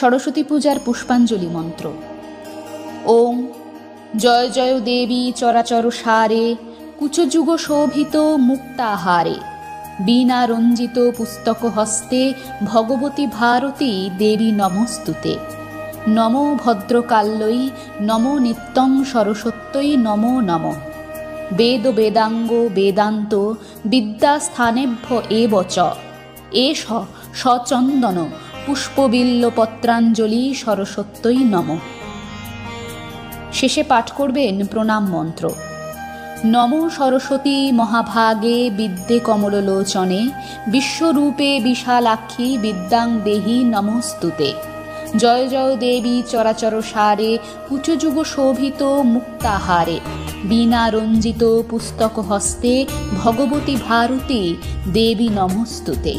সরস্বতী পূজার পুষ্পাঞ্জলি মন্ত্র। ওং জয় জয় দেবী চরাচর সারে, কুচযুগ শোভিত মুক্তাহারে, বীণা রঞ্জিত পুস্তক হস্তে, ভগবতী ভারতী দেবী নমস্তুতে। নমো ভদ্রকাল্যই নমো নিত্যং সরস্বত্যৈ নমো নমঃ। বেদ বেদাঙ্গ বেদান্ত বিদ্যাস্থানেভ্য এব চ, এষ সচন্দন পুষ্পবিল্লপত্রাঞ্জলি সরস্বত্যৈ নমঃ। শেষে পাঠ করবেন প্রণাম মন্ত্র। নমো সরস্বতী মহাভাগে বিদ্যে কমললোচনে, বিশ্বরূপে বিশালাক্ষী বিদ্যাং দেহি নমস্তুতে। জয় জয় দেবী চরাচর সারে, কুচযুগ শোভিত মুক্তাহারে, বীণা রঞ্জিত পুস্তক হস্তে, ভগবতী ভারতী দেবী নমস্তুতে।